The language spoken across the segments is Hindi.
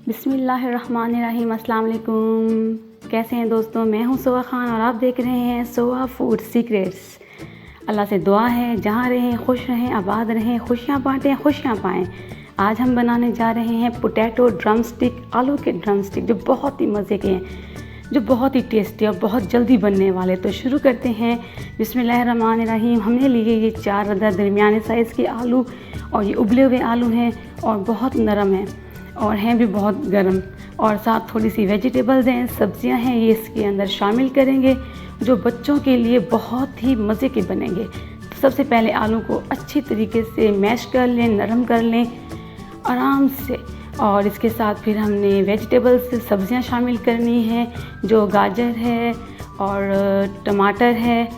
बिस्मिल्लाहिर्रहमानिर्रहीम। अस्सलाम वालेकुम। कैसे हैं दोस्तों? मैं हूं सोआ ख़ान और आप देख रहे हैं सोआ फूड सीक्रेट्स। अल्लाह से दुआ है जहां रहें खुश रहें, आबाद रहें, खुशियां बांटें, खुशियां पाएं। आज हम बनाने जा रहे हैं पोटैटो ड्रम स्टिक, आलू के ड्रम स्टिक, जो बहुत ही मज़े के हैं, जो बहुत ही टेस्टी और बहुत जल्दी बनने वाले। तो शुरू करते हैं। बिस्मिल्लाहिर्रहमानिर्रहीम। हमने लिए ये 4 अदद दरमियाने साइज़ के आलू, और ये उबले हुए आलू हैं और बहुत नरम हैं और हैं भी बहुत गर्म, और साथ थोड़ी सी वेजिटेबल्स हैं, सब्जियां हैं, ये इसके अंदर शामिल करेंगे, जो बच्चों के लिए बहुत ही मज़े के बनेंगे। तो सबसे पहले आलू को अच्छी तरीके से मैश कर लें, नरम कर लें आराम से, और इसके साथ फिर हमने वेजिटेबल्स सब्जियां शामिल करनी है, जो गाजर है और टमाटर है,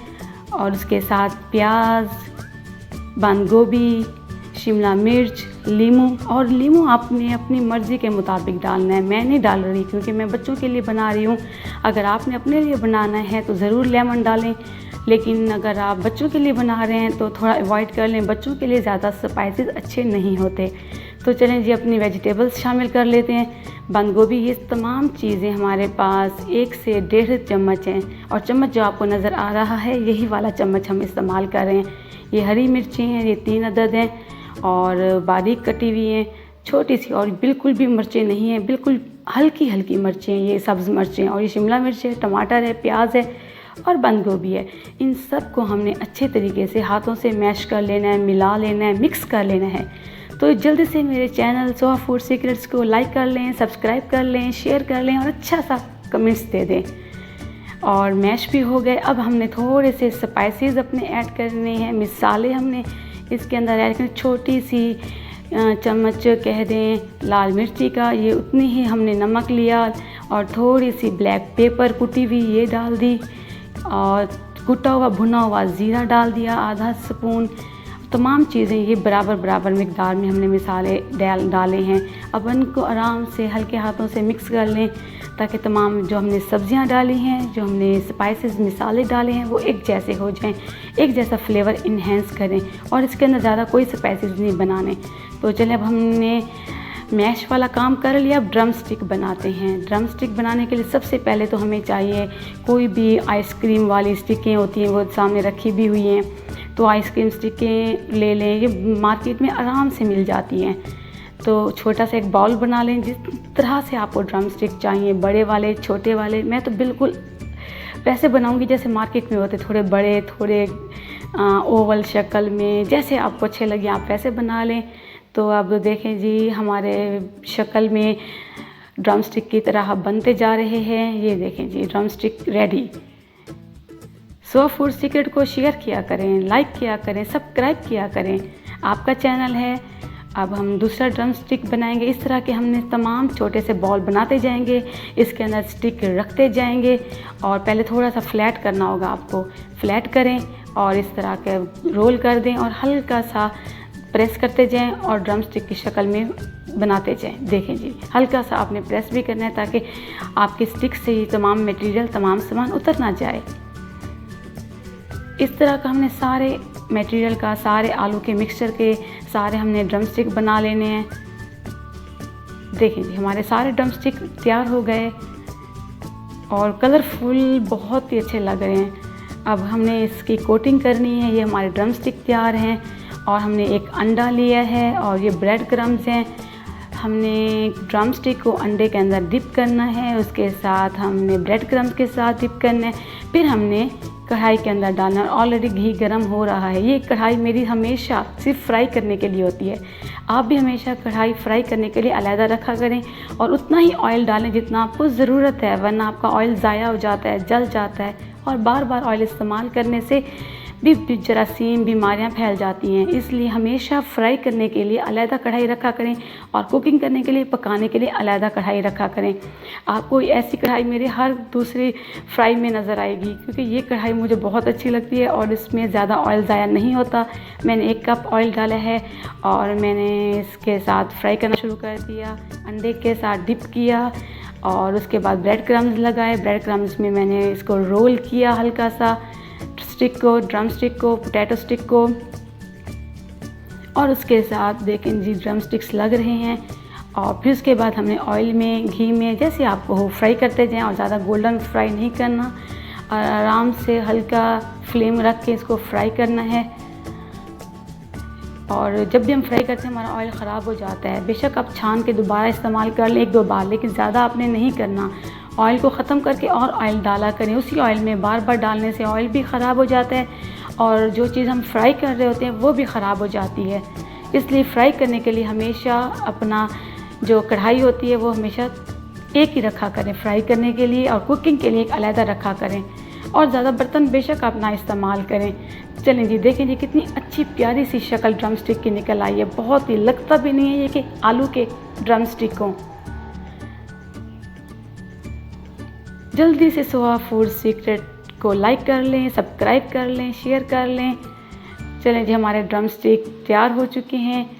और उसके साथ प्याज, बंद गोभी, शिमला मिर्च, लीमू। और लीमू आपने अपनी मर्ज़ी के मुताबिक डालना है, मैं नहीं डाल रही क्योंकि मैं बच्चों के लिए बना रही हूँ। अगर आपने अपने लिए बनाना है तो ज़रूर लेमन डालें, लेकिन अगर आप बच्चों के लिए बना रहे हैं तो थोड़ा अवॉइड कर लें, बच्चों के लिए ज़्यादा स्पाइसेस अच्छे नहीं होते। तो चलें जी, अपनी वेजिटेबल्स शामिल कर लेते हैं। बंद गोभी, ये तमाम चीज़ें हमारे पास 1 से 1.5 चम्मच हैं, और चम्मच जो आपको नज़र आ रहा है यही वाला चम्मच हम इस्तेमाल कर रहे हैं। ये हरी मिर्ची हैं, ये 3 अदद हैं, और बारीक कटी हुई हैं, छोटी सी, और बिल्कुल भी मिर्चें नहीं हैं, बिल्कुल हल्की हल्की मिर्चें हैं, ये सब्ज़ मिर्चें हैं, और ये शिमला मिर्च है, टमाटर है, प्याज है और बंद गोभी है। इन सब को हमने अच्छे तरीके से हाथों से मैश कर लेना है, मिला लेना है, मिक्स कर लेना है। तो जल्दी से मेरे चैनल सोआ फूड सीक्रेट्स को लाइक कर लें, सब्सक्राइब कर लें, शेयर कर लें और अच्छा सा कमेंट्स दे दें। और मैश भी हो गए। अब हमने थोड़े से स्पाइसेस अपने ऐड करने हैं, मिसाले हमने इसके अंदर ऐड करनी। छोटी सी चम्मच कह दें लाल मिर्ची का, ये उतनी ही हमने नमक लिया, और थोड़ी सी ब्लैक पेपर कुटी हुई ये डाल दी, और कुटा हुआ भुना हुआ ज़ीरा डाल दिया आधा स्पून। तमाम चीज़ें ये बराबर बराबर मिक़दार में हमने मिसाले डाले हैं। अब इनको आराम से हल्के हाथों से मिक्स कर लें, ताकि तमाम जो हमने सब्जियां डाली हैं, जो हमने स्पाइसेस मिसाले डाले हैं, वो एक जैसे हो जाएं, एक जैसा फ्लेवर इन्हेंस करें, और इसके अंदर ज़्यादा कोई स्पाइसेस नहीं बनाने। तो चलिए, अब हमने मैश वाला काम कर लिया, अब ड्रम स्टिक बनाते हैं। ड्रम स्टिक बनाने के लिए सबसे पहले तो हमें चाहिए, कोई भी आइसक्रीम वाली स्टिकें होती हैं वो सामने रखी भी हुई हैं, तो आइसक्रीम स्टिकें ले लें, ये मार्केट में आराम से मिल जाती हैं। तो छोटा सा एक बाउल बना लें, जिस तरह से आपको ड्रम स्टिक चाहिए, बड़े वाले, छोटे वाले। मैं तो बिल्कुल वैसे बनाऊंगी जैसे मार्केट में होते, थोड़े बड़े, थोड़े ओवल शक्ल में, जैसे आपको अच्छे लगे आप वैसे बना लें। तो अब देखें जी, हमारे शक्ल में ड्रम स्टिक की तरह बनते जा रहे हैं। ये देखें जी, ड्रम स्टिक रेडी। सोआ फूड सीक्रेट को शेयर किया करें, लाइक किया करें, सब्सक्राइब किया करें, आपका चैनल है। अब हम दूसरा ड्रम स्टिक बनाएंगे। इस तरह के हमने तमाम छोटे से बॉल बनाते जाएंगे, इसके अंदर स्टिक रखते जाएंगे, और पहले थोड़ा सा फ्लैट करना होगा आपको। फ्लैट करें और इस तरह के रोल कर दें, और हल्का सा प्रेस करते जाएं, और ड्रम स्टिक की शक्ल में बनाते जाएं। देखें जी, हल्का सा आपने प्रेस भी करना है, ताकि आपके स्टिक से ये तमाम मटेरियल, तमाम सामान उतर ना जाए। इस तरह का हमने सारे मटेरियल का, सारे आलू के मिक्सचर के सारे हमने ड्रम स्टिक बना लेने हैं। देखें जी, हमारे सारे ड्रम स्टिक तैयार हो गए, और कलरफुल बहुत ही अच्छे लग रहे हैं। अब हमने इसकी कोटिंग करनी है। ये हमारे ड्रम स्टिक तैयार हैं, और हमने एक अंडा लिया है, और ये ब्रेड क्रम्स हैं। हमने ड्रम स्टिक को अंडे के अंदर डिप करना है, उसके साथ हमने ब्रेड क्रम्स के साथ डिप करना है, फिर हमने कढ़ाई के अंदर डालना है। ऑलरेडी घी गर्म हो रहा है। ये कढ़ाई मेरी हमेशा सिर्फ फ्राई करने के लिए होती है। आप भी हमेशा कढ़ाई फ्राई करने के लिए अलहदा रखा करें, और उतना ही ऑयल डालें जितना आपको ज़रूरत है, वरना आपका ऑयल ज़ाया हो जाता है, जल जाता है, और बार बार ऑयल इस्तेमाल करने से भी जरासीम, बीमारियां फैल जाती हैं। इसलिए हमेशा फ्राई करने के लिए अलहदा कढ़ाई रखा करें, और कुकिंग करने के लिए, पकाने के लिए अलहदा कढ़ाई रखा करें। आपको ऐसी कढ़ाई मेरे हर दूसरी फ्राई में नज़र आएगी, क्योंकि ये कढ़ाई मुझे बहुत अच्छी लगती है, और इसमें ज़्यादा ऑयल ज़ाया नहीं होता। मैंने 1 कप ऑयल डाला है, और मैंने इसके साथ फ्राई करना शुरू कर दिया। अंडे के साथ डिप किया, और उसके बाद ब्रेड क्रम्स लगाए। ब्रेड क्रम्स में मैंने इसको रोल किया हल्का सा, स्टिक को, ड्रम स्टिक को, पोटैटो स्टिक को, और उसके साथ देखें जी ड्रम स्टिक्स लग रहे हैं। और फिर उसके बाद हमने ऑयल में, घी में, जैसे आपको हो फ्राई करते जाएं और ज़्यादा गोल्डन फ्राई नहीं करना, और आराम से हल्का फ्लेम रख के इसको फ्राई करना है। और जब भी हम फ्राई करते हैं हमारा ऑयल ख़राब हो जाता है। बेशक आप छान के दोबारा इस्तेमाल कर लें 1-2 बार, लेकिन ज़्यादा आपने नहीं करना। ऑयल को ख़त्म करके और ऑयल डाला करें। उसी ऑयल में बार बार डालने से ऑयल भी ख़राब हो जाता है और जो चीज़ हम फ्राई कर रहे होते हैं वो भी ख़राब हो जाती है। इसलिए फ्राई करने के लिए हमेशा अपना जो कढ़ाई होती है वो हमेशा एक ही रखा करें फ्राई करने के लिए, और कुकिंग के लिए एक अलहदा रखा करें। और ज़्यादा बर्तन बेशक आप ना इस्तेमाल करें। चलें जी, देखें जी कितनी अच्छी प्यारी सी शक्ल ड्रम स्टिक की निकल आई है। बहुत ही लगता भी नहीं है ये कि आलू के ड्रम स्टिक हों। जल्दी से सोआ फूड सीक्रेट को लाइक कर लें, सब्सक्राइब कर लें, शेयर कर लें। चलें जी, हमारे ड्रम स्टिक तैयार हो चुके हैं।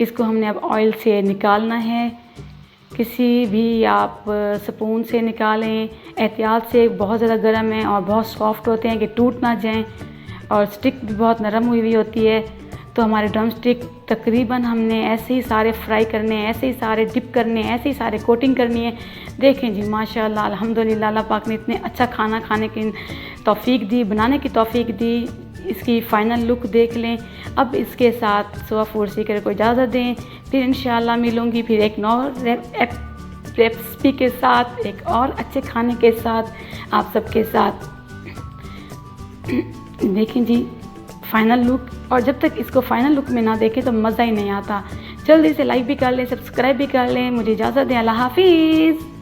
इसको हमने अब ऑयल से निकालना है। किसी भी आप स्पून से निकालें, एहतियात से। बहुत ज़्यादा गर्म है और बहुत सॉफ्ट होते हैं कि टूट ना जाएं, और स्टिक भी बहुत नरम हुई होती है। तो हमारे ड्रम स्टिक तकरीबन हमने ऐसे ही सारे फ्राई करने हैं, ऐसे ही सारे डिप करने हैं, ऐसे ही सारे कोटिंग करनी है। देखें जी माशाल्लाह अल्हम्दुलिल्लाह, अल्लाह पाक ने इतने अच्छा खाना खाने की तौफीक दी, बनाने की तौफीक दी। इसकी फ़ाइनल लुक देख लें। अब इसके साथ सोआ फूड सीक्रेट को इजाज़त दें। फिर इंशाल्लाह मिलूँगी फिर एक नई रेसिपी के साथ, एक और अच्छे खाने के साथ आप सबके साथ। देखें जी फ़ाइनल लुक, और जब तक इसको फ़ाइनल लुक में ना देखें तो मज़ा ही नहीं आता। जल्दी से लाइक भी कर लें, सब्सक्राइब भी कर लें। मुझे इजाज़त दें। अल्लाह हाफ़िज़।